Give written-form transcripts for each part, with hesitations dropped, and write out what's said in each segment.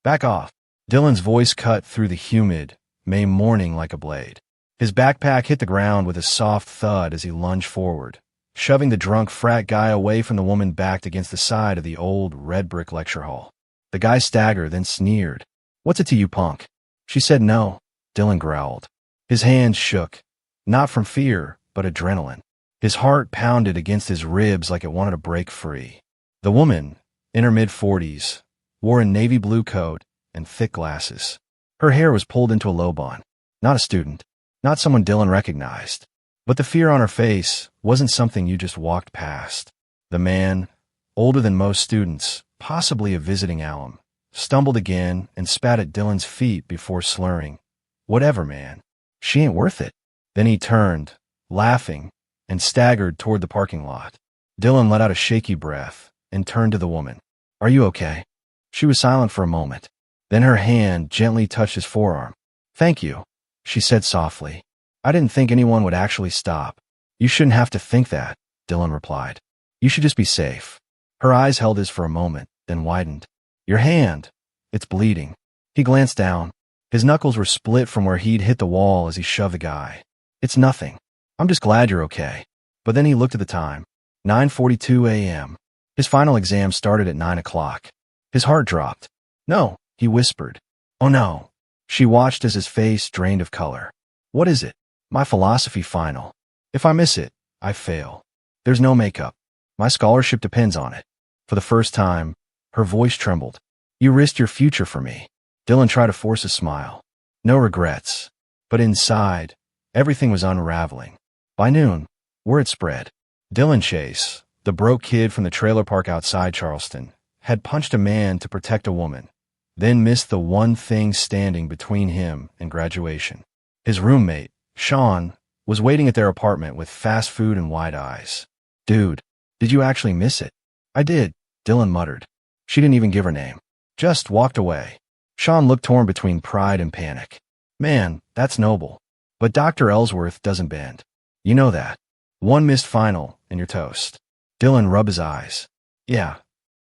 Back off. Dylan's voice cut through the humid May morning like a blade. His backpack hit the ground with a soft thud as he lunged forward, shoving the drunk frat guy away from the woman backed against the side of the old red brick lecture hall. The guy staggered, then sneered. "What's it to you, punk?" She said no. Dylan growled. His hands shook, not from fear, but adrenaline. His heart pounded against his ribs like it wanted to break free. The woman, in her mid-40s, wore a navy blue coat and thick glasses. Her hair was pulled into a low bun. Not a student, not someone Dylan recognized. But the fear on her face wasn't something you just walked past. The man, older than most students, possibly a visiting alum, stumbled again and spat at Dylan's feet before slurring, "Whatever, man. She ain't worth it." Then he turned, laughing, and staggered toward the parking lot. Dylan let out a shaky breath and turned to the woman. "Are you okay?" She was silent for a moment. Then her hand gently touched his forearm. "Thank you," she said softly. "I didn't think anyone would actually stop." "You shouldn't have to think that," Dylan replied. "You should just be safe." Her eyes held his for a moment, then widened. "Your hand. It's bleeding." He glanced down. His knuckles were split from where he'd hit the wall as he shoved the guy. "It's nothing. I'm just glad you're okay." But then he looked at the time. 9:42 a.m. His final exam started at 9 o'clock. His heart dropped. "No," he whispered. "Oh no." She watched as his face drained of color. "What is it?" "My philosophy final. If I miss it, I fail. There's no makeup. My scholarship depends on it." For the first time, her voice trembled. "You risked your future for me." Dylan tried to force a smile. No regrets. But inside, everything was unraveling. By noon, word spread. Dylan Chase, the broke kid from the trailer park outside Charleston, had punched a man to protect a woman, then missed the one thing standing between him and graduation. His roommate, Sean, was waiting at their apartment with fast food and wide eyes. "Dude, did you actually miss it?" "I did," Dylan muttered. She didn't even give her name. Just walked away. Sean looked torn between pride and panic. "Man, that's noble. But Dr. Ellsworth doesn't bend. You know that. One missed final, and you're toast." Dylan rubbed his eyes. "Yeah."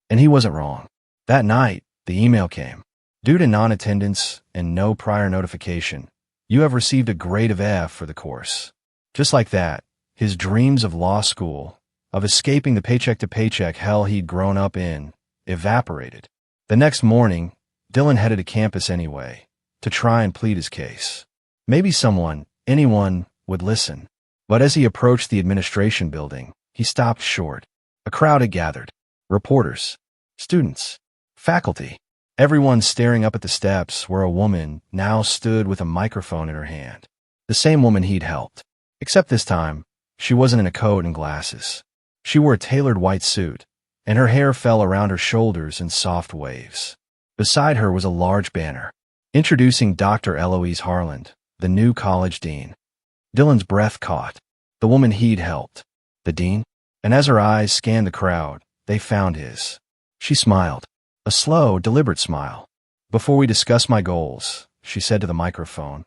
And he wasn't wrong. That night, the email came. "Due to non-attendance and no prior notification, you have received a grade of F for the course." Just like that, his dreams of law school, of escaping the paycheck-to-paycheck hell he'd grown up in, evaporated. The next morning, Dylan headed to campus anyway, to try and plead his case. Maybe someone, anyone, would listen. But as he approached the administration building, he stopped short. A crowd had gathered. Reporters, students, faculty, everyone staring up at the steps where a woman now stood with a microphone in her hand. The same woman he'd helped. Except this time, she wasn't in a coat and glasses. She wore a tailored white suit, and her hair fell around her shoulders in soft waves. Beside her was a large banner, introducing Dr. Eloise Harland, the new college dean. Dylan's breath caught. The woman he'd helped. The dean? And as her eyes scanned the crowd, they found his. She smiled. A slow, deliberate smile. "Before we discuss my goals," she said to the microphone,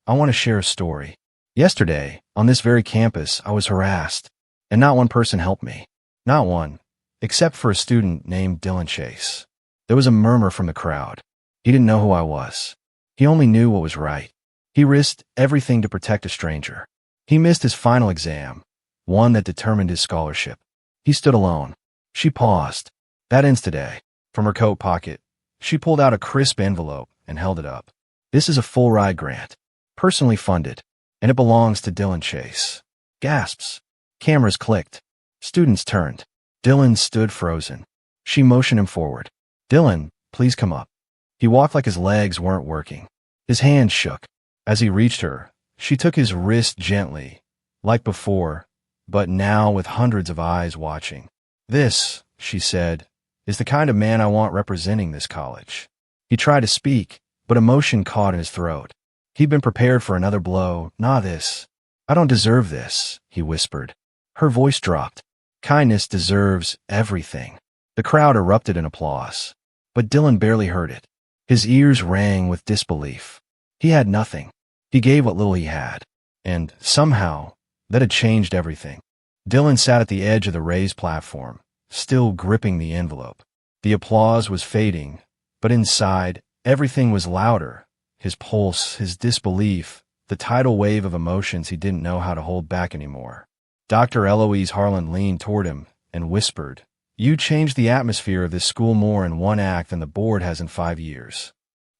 "I want to share a story. Yesterday, on this very campus, I was harassed, and not one person helped me. Not one, except for a student named Dylan Chase." There was a murmur from the crowd. He didn't know who I was. He only knew what was right. He risked everything to protect a stranger. He missed his final exam, one that determined his scholarship. He stood alone. She paused. "That ends today." From her coat pocket, she pulled out a crisp envelope and held it up. "This is a full ride grant, personally funded, and it belongs to Dylan Chase." Gasps. Cameras clicked. Students turned. Dylan stood frozen. She motioned him forward. "Dylan, please come up." He walked like his legs weren't working. His hand shook. As he reached her, she took his wrist gently, like before, but now with hundreds of eyes watching. "This," she said, "is the kind of man I want representing this college." He tried to speak, but emotion caught in his throat. He'd been prepared for another blow. "Nah, this. I don't deserve this," he whispered. Her voice dropped. "Kindness deserves everything." The crowd erupted in applause, but Dylan barely heard it. His ears rang with disbelief. He had nothing. He gave what little he had, and somehow, that had changed everything. Dylan sat at the edge of the raised platform, still gripping the envelope. The applause was fading, but inside, Everything was louder. His pulse, his disbelief, the tidal wave of emotions he didn't know how to hold back anymore. Dr. Eloise Harlan leaned toward him and whispered, "You changed the atmosphere of this school more in one act than the board has in 5 years."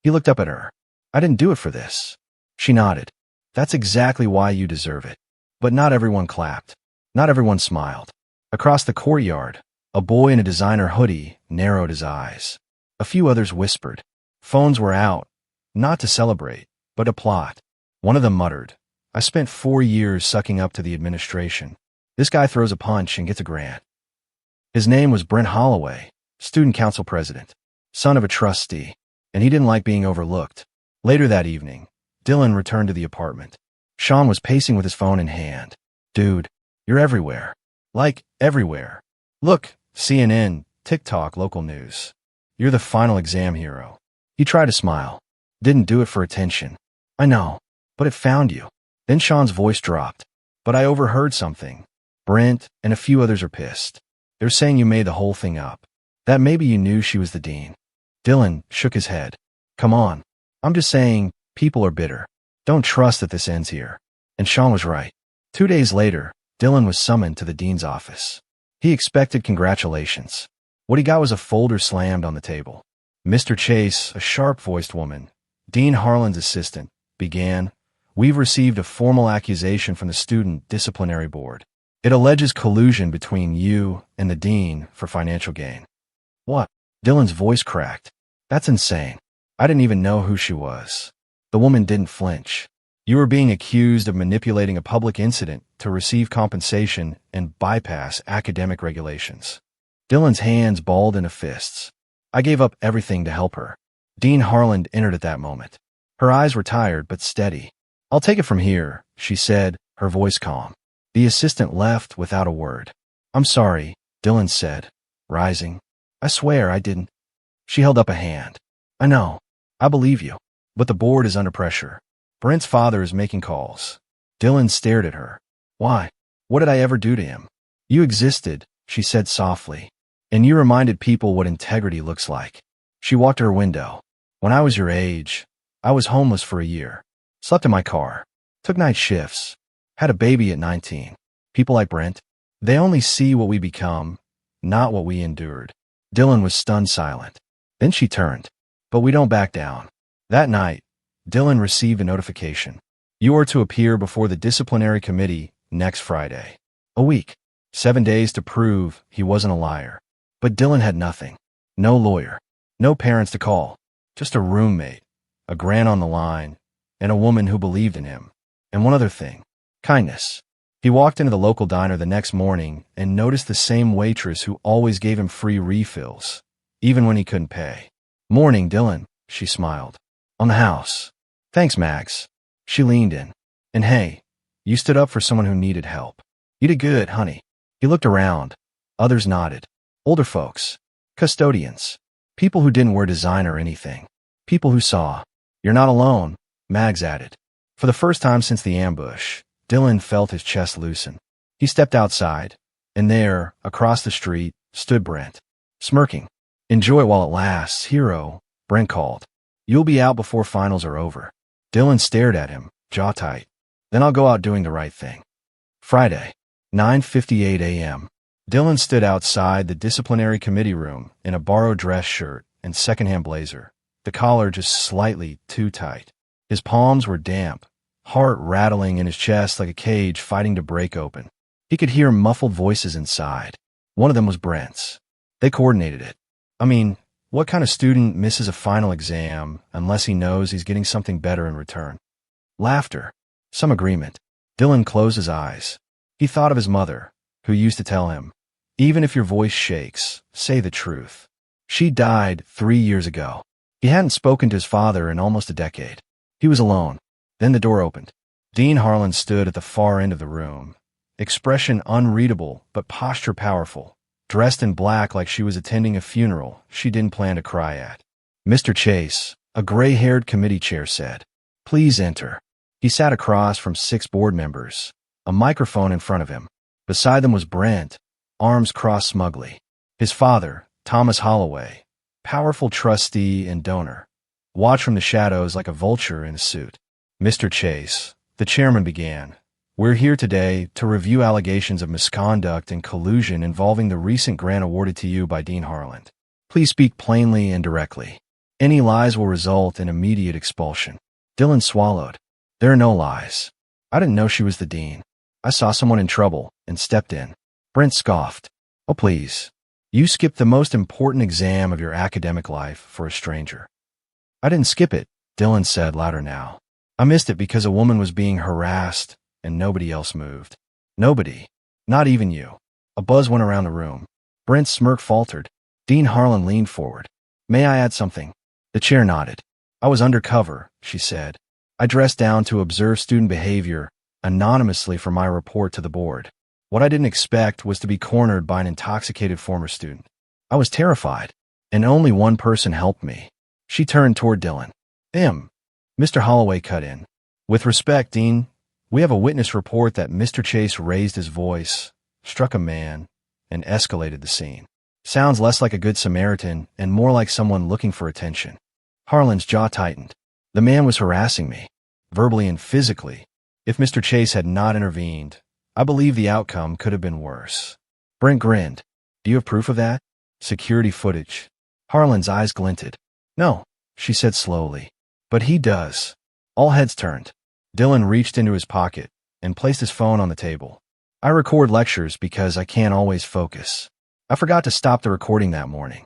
He looked up at her. "I didn't do it for this." She nodded. "That's exactly why you deserve it." But not everyone clapped. Not everyone smiled. Across the courtyard, a boy in a designer hoodie narrowed his eyes. A few others whispered. Phones were out, not to celebrate, but to plot. One of them muttered, "I spent 4 years sucking up to the administration. This guy throws a punch and gets a grant." His name was Brent Holloway, student council president, son of a trustee, and he didn't like being overlooked. Later that evening, Dylan returned to the apartment. Sean was pacing with his phone in hand. "Dude, you're everywhere. Like, everywhere. Look, CNN, TikTok, local news. You're the final exam hero." He tried to smile. "Didn't do it for attention." "I know, but it found you." Then Sean's voice dropped. "But I overheard something. Brent and a few others are pissed. They're saying you made the whole thing up. That maybe you knew she was the dean." Dylan shook his head. "Come on. I'm just saying, people are bitter. Don't trust that this ends here." And Sean was right. 2 days later, Dylan was summoned to the dean's office. He expected congratulations. What he got was a folder slammed on the table. Mr. Chase, a sharp-voiced woman, Dean Harlan's assistant, began, "We've received a formal accusation from the student disciplinary board. It alleges collusion between you and the dean for financial gain." "What?" Dylan's voice cracked. "That's insane. I didn't even know who she was." The woman didn't flinch. "You are being accused of manipulating a public incident to receive compensation and bypass academic regulations." Dylan's hands balled into fists. "I gave up everything to help her." Dean Harlan entered at that moment. Her eyes were tired but steady. "I'll take it from here," she said, her voice calm. The assistant left without a word. "I'm sorry," Dylan said, rising. "I swear I didn't." She held up a hand. "I know. I believe you. But the board is under pressure. Brent's father is making calls." Dylan stared at her. "Why? What did I ever do to him?" "You existed," she said softly. "And you reminded people what integrity looks like." She walked to her window. "When I was your age, I was homeless for a year. Slept in my car. Took night shifts. Had a baby at 19. People like Brent, they only see what we become, not what we endured." Dylan was stunned silent. Then she turned. "But we don't back down." That night, Dylan received a notification. "You are to appear before the disciplinary committee next Friday. A week. 7 days to prove he wasn't a liar." But Dylan had nothing. No lawyer. No parents to call. Just a roommate, a grant on the line, and a woman who believed in him. And one other thing. Kindness. He walked into the local diner the next morning and noticed the same waitress who always gave him free refills, even when he couldn't pay. "Morning, Dylan," she smiled. "On the house." "Thanks, Max." She leaned in. "And hey, you stood up for someone who needed help. You did good, honey." He looked around. Others nodded. Older folks. Custodians. People who didn't wear design or anything. People who saw. "You're not alone," Mags added. For the first time since the ambush, Dylan felt his chest loosen. He stepped outside, and there, across the street, stood Brent, smirking. "Enjoy it while it lasts, hero," Brent called. "You'll be out before finals are over." Dylan stared at him, jaw tight. "Then I'll go out doing the right thing." Friday, 9:58 a.m. Dylan stood outside the disciplinary committee room in a borrowed dress shirt and secondhand blazer, the collar just slightly too tight. His palms were damp, heart rattling in his chest like a cage fighting to break open. He could hear muffled voices inside. One of them was Brent's. They coordinated it. I mean, what kind of student misses a final exam unless he knows he's getting something better in return? Laughter. Some agreement. Dylan closed his eyes. He thought of his mother, who used to tell him, "Even if your voice shakes, say the truth." She died 3 years ago. He hadn't spoken to his father in almost a decade. He was alone. Then the door opened. Dean Harlan stood at the far end of the room, expression unreadable but posture powerful, dressed in black like she was attending a funeral she didn't plan to cry at. "Mr. Chase," a gray-haired committee chair said, "please enter." He sat across from 6 board members, a microphone in front of him. Beside them was Brent, arms crossed smugly. His father, Thomas Holloway, powerful trustee and donor, watch from the shadows like a vulture in a suit. Mr. Chase, the chairman began, we're here today to review allegations of misconduct and collusion involving the recent grant awarded to you by Dean Harland. Please speak plainly and directly. Any lies will result in immediate expulsion. Dylan swallowed. There are no lies. I didn't know she was the dean. I saw someone in trouble and stepped in. Brent scoffed. Oh, please. You skipped the most important exam of your academic life for a stranger. I didn't skip it, Dylan said louder now. I missed it because a woman was being harassed and nobody else moved. Nobody. Not even you. A buzz went around the room. Brent's smirk faltered. Dean Harlan leaned forward. May I add something? The chair nodded. I was undercover, she said. I dressed down to observe student behavior anonymously for my report to the board. What I didn't expect was to be cornered by an intoxicated former student. I was terrified, and only one person helped me. She turned toward Dylan. Mr. Holloway cut in. With respect, Dean, we have a witness report that Mr. Chase raised his voice, struck a man, and escalated the scene. Sounds less like a good Samaritan and more like someone looking for attention. Harlan's jaw tightened. The man was harassing me, verbally and physically. If Mr. Chase had not intervened, I believe the outcome could have been worse. Brent grinned. Do you have proof of that? Security footage. Harlan's eyes glinted. No, she said slowly. But he does. All heads turned. Dylan reached into his pocket and placed his phone on the table. I record lectures because I can't always focus. I forgot to stop the recording that morning.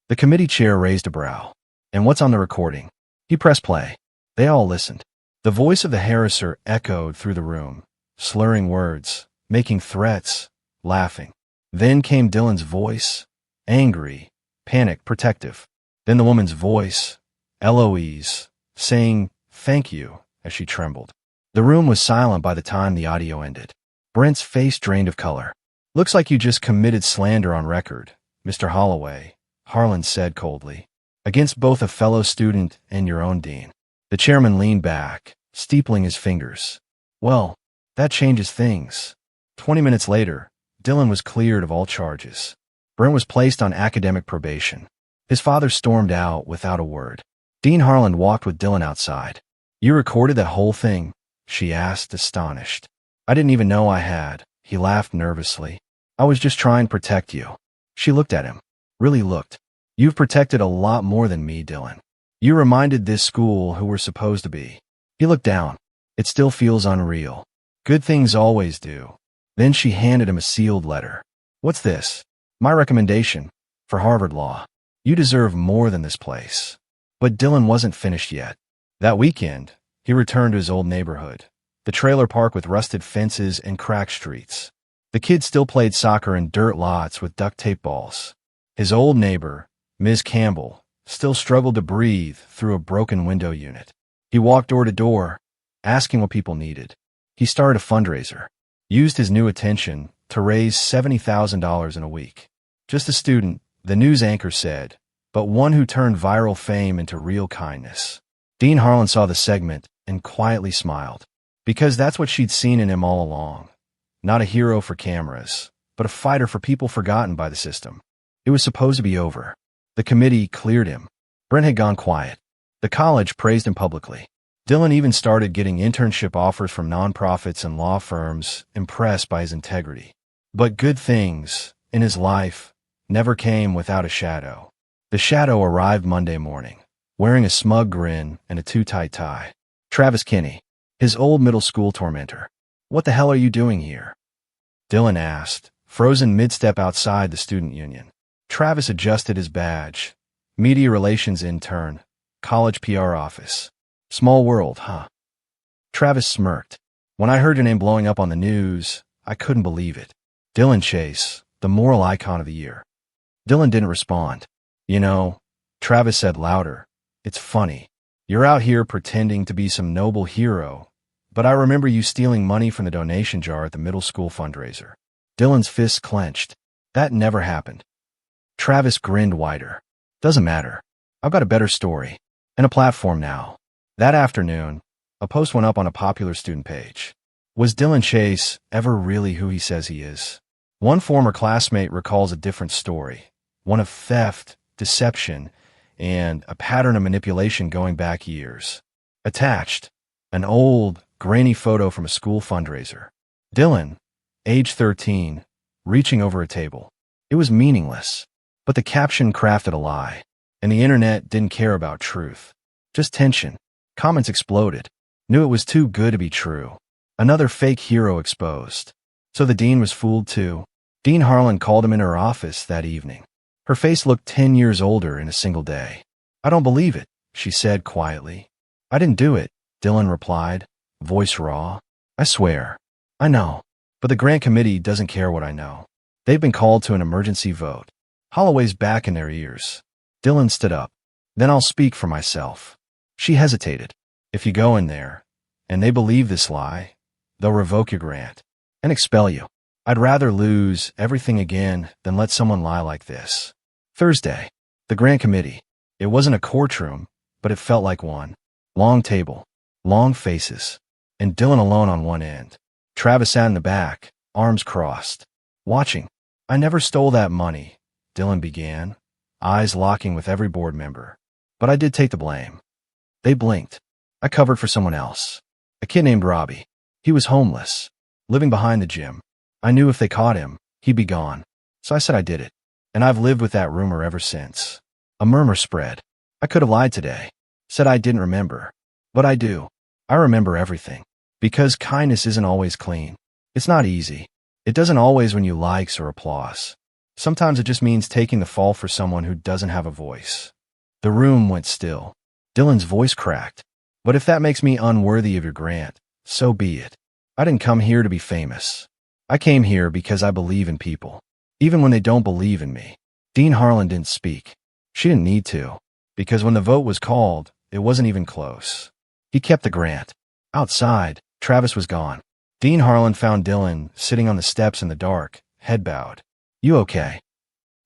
The committee chair raised a brow. And what's on the recording? He pressed play. They all listened. The voice of the harasser echoed through the room, slurring words, making threats, laughing. Then came Dylan's voice, angry, panicked, protective. Then the woman's voice, Eloise, saying, thank you, as she trembled. The room was silent by the time the audio ended. Brent's face drained of color. Looks like you just committed slander on record, Mr. Holloway, Harlan said coldly, against both a fellow student and your own dean. The chairman leaned back, steepling his fingers. Well, that changes things. 20 minutes later, Dylan was cleared of all charges. Brent was placed on academic probation. His father stormed out without a word. Dean Harlan walked with Dylan outside. You recorded that whole thing? She asked, astonished. I didn't even know I had. He laughed nervously. I was just trying to protect you. She looked at him. Really looked. You've protected a lot more than me, Dylan. You reminded this school who we're supposed to be. He looked down. It still feels unreal. Good things always do. Then she handed him a sealed letter. What's this? My recommendation. For Harvard Law. You deserve more than this place. But Dylan wasn't finished yet. That weekend, he returned to his old neighborhood. The trailer park with rusted fences and cracked streets. The kids still played soccer in dirt lots with duct tape balls. His old neighbor, Ms. Campbell, still struggled to breathe through a broken window unit. He walked door to door, asking what people needed. He started a fundraiser, used his new attention to raise $70,000 in a week. Just a student, the news anchor said, but one who turned viral fame into real kindness. Dean Harlan saw the segment and quietly smiled, because that's what she'd seen in him all along. Not a hero for cameras, but a fighter for people forgotten by the system. It was supposed to be over. The committee cleared him. Brent had gone quiet. The college praised him publicly. Dylan even started getting internship offers from nonprofits and law firms, impressed by his integrity. But good things, in his life, never came without a shadow. The shadow arrived Monday morning, wearing a smug grin and a too-tight tie. Travis Kinney, his old middle school tormentor. What the hell are you doing here? Dylan asked, frozen mid-step outside the student union. Travis adjusted his badge. Media relations intern. College PR office. Small world, huh? Travis smirked. When I heard your name blowing up on the news, I couldn't believe it. Dylan Chase, the moral icon of the year. Dylan didn't respond. You know, Travis said louder, it's funny. You're out here pretending to be some noble hero, but I remember you stealing money from the donation jar at the middle school fundraiser. Dylan's fists clenched. That never happened. Travis grinned wider. Doesn't matter. I've got a better story. And a platform now. That afternoon, a post went up on a popular student page. Was Dylan Chase ever really who he says he is? One former classmate recalls a different story. One of theft, deception, and a pattern of manipulation going back years. Attached, an old, grainy photo from a school fundraiser. Dylan, age 13, reaching over a table. It was meaningless, but the caption crafted a lie, and the internet didn't care about truth. Just tension. Comments exploded. Knew it was too good to be true. Another fake hero exposed. So the dean was fooled too. Dean Harlan called him in her office that evening. Her face looked 10 years older in a single day. "I don't believe it," she said quietly. "I didn't do it," Dylan replied, voice raw. "I swear. I know. But the grant committee doesn't care what I know. They've been called to an emergency vote." Holloway's back in their ears. Dylan stood up. "Then I'll speak for myself." She hesitated. "If you go in there, and they believe this lie, they'll revoke your grant and expel you. I'd rather lose everything again than let someone lie like this." Thursday. The grant committee. It wasn't a courtroom, but it felt like one. Long table, long faces, and Dylan alone on one end. Travis sat in the back, arms crossed, watching. "I never stole that money," Dylan began, eyes locking with every board member. "But I did take the blame." They blinked. "I covered for someone else. A kid named Robbie. He was homeless, living behind the gym. I knew if they caught him, he'd be gone. So I said I did it. And I've lived with that rumor ever since." A murmur spread. "I could have lied today. Said I didn't remember. But I do. I remember everything. Because kindness isn't always clean. It's not easy. It doesn't always win you likes or applause. Sometimes it just means taking the fall for someone who doesn't have a voice." The room went still. Dylan's voice cracked. "But if that makes me unworthy of your grant, so be it. I didn't come here to be famous. I came here because I believe in people, even when they don't believe in me." Dean Harlan didn't speak. She didn't need to, because when the vote was called, it wasn't even close. He kept the grant. Outside, Travis was gone. Dean Harlan found Dylan sitting on the steps in the dark, head bowed. "You okay?"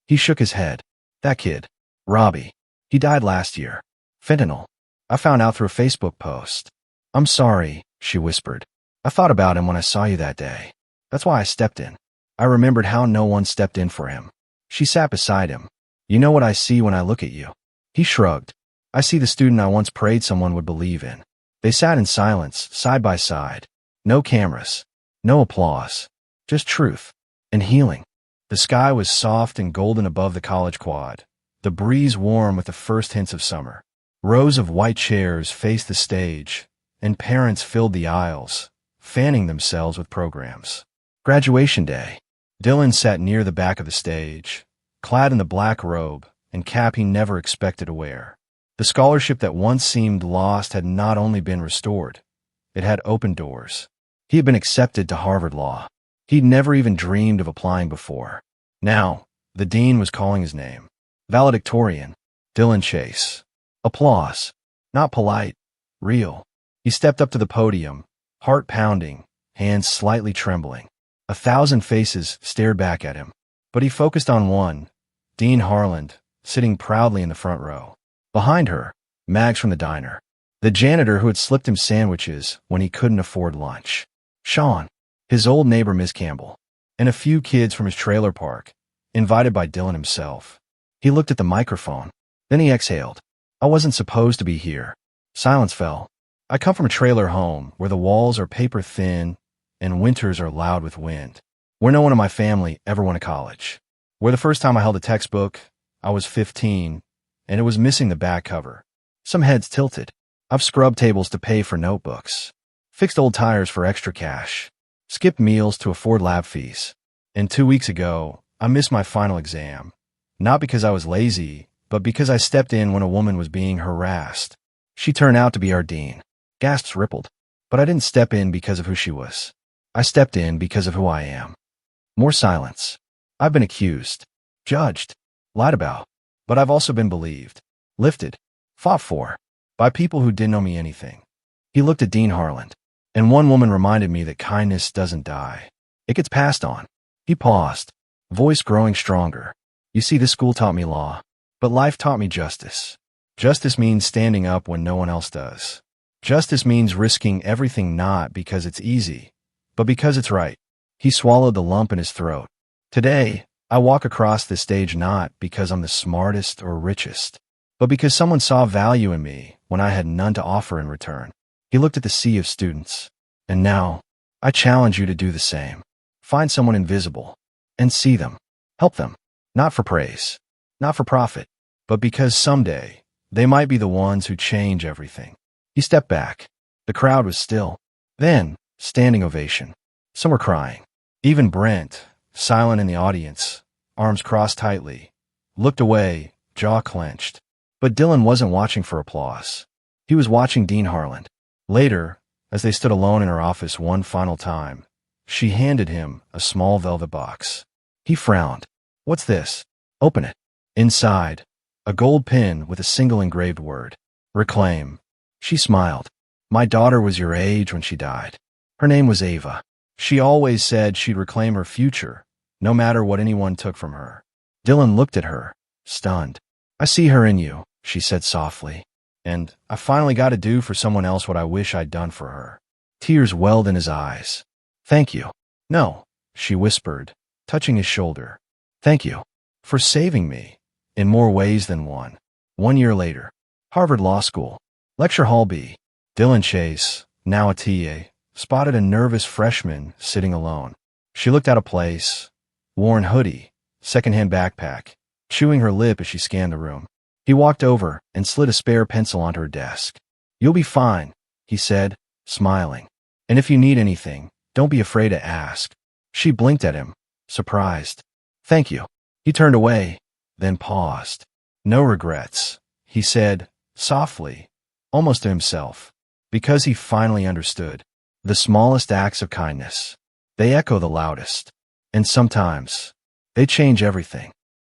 He shook his head. "That kid, Robbie, he died last year. Fentanyl. I found out through a Facebook post." "I'm sorry," she whispered. "I thought about him when I saw you that day. That's why I stepped in. I remembered how no one stepped in for him." She sat beside him. "You know what I see when I look at you?" He shrugged. "I see the student I once prayed someone would believe in." They sat in silence, side by side. No cameras. No applause. Just truth. And healing. The sky was soft and golden above the college quad. The breeze warm with the first hints of summer. Rows of white chairs faced the stage, and parents filled the aisles, fanning themselves with programs. Graduation day. Dylan sat near the back of the stage, clad in the black robe and cap he never expected to wear. The scholarship that once seemed lost had not only been restored, it had opened doors. He had been accepted to Harvard Law. He'd never even dreamed of applying before. Now, the dean was calling his name. Valedictorian, Dylan Chase. Applause. Not polite, real. He stepped up to the podium, heart pounding, hands slightly trembling. 1,000 faces stared back at him, but he focused on one, Dean Harlan, sitting proudly in the front row. Behind her, Mags from the diner, the janitor who had slipped him sandwiches when he couldn't afford lunch. Sean, his old neighbor Miss Campbell, and a few kids from his trailer park, invited by Dylan himself. He looked at the microphone. Then he exhaled. "I wasn't supposed to be here." Silence fell. "I come from a trailer home where the walls are paper thin and winters are loud with wind. Where no one in my family ever went to college. Where the first time I held a textbook, I was 15, and it was missing the back cover. Some heads tilted. I've scrubbed tables to pay for notebooks. Fixed old tires for extra cash. Skipped meals to afford lab fees. And 2 weeks ago, I missed my final exam. Not because I was lazy, but because I stepped in when a woman was being harassed. She turned out to be our dean." Gasps rippled. "But I didn't step in because of who she was. I stepped in because of who I am." More silence. "I've been accused, judged, lied about, but I've also been believed, lifted, fought for, by people who didn't owe me anything." He looked at Dean Harlan. "And one woman reminded me that kindness doesn't die. It gets passed on." He paused, voice growing stronger. "You see, this school taught me law, but life taught me justice. Justice means standing up when no one else does. Justice means risking everything not because it's easy, but because it's right." He swallowed the lump in his throat. "Today, I walk across this stage not because I'm the smartest or richest, but because someone saw value in me when I had none to offer in return. He looked at the sea of students. And now, I challenge you to do the same. Find someone invisible and see them. Help them. Not for praise, not for profit, but because someday they might be the ones who change everything. He stepped back. The crowd was still. Then, standing ovation. Some were crying. Even Brent, silent in the audience, arms crossed tightly, looked away, jaw clenched. But Dylan wasn't watching for applause. He was watching Dean Harland. Later, as they stood alone in her office one final time, she handed him a small velvet box. He frowned. What's this? Open it. Inside, a gold pin with a single engraved word. Reclaim. She smiled. My daughter was your age when she died. Her name was Ava. She always said she'd reclaim her future, no matter what anyone took from her. Dylan looked at her, stunned. I see her in you, she said softly. And I finally got to do for someone else what I wish I'd done for her. Tears welled in his eyes. Thank you. No, she whispered, touching his shoulder. Thank you for saving me in more ways than one. 1 year later, Harvard Law School, Lecture Hall B. Dylan Chase, now a TA, spotted a nervous freshman sitting alone. She looked out of place, worn hoodie, secondhand backpack, chewing her lip as she scanned the room. He walked over and slid a spare pencil onto her desk. You'll be fine, he said, smiling. And if you need anything, don't be afraid to ask. She blinked at him, surprised. Thank you. He turned away, then paused. No regrets, he said, softly, almost to himself, because he finally understood. The smallest acts of kindness, they echo the loudest. And sometimes, they change everything.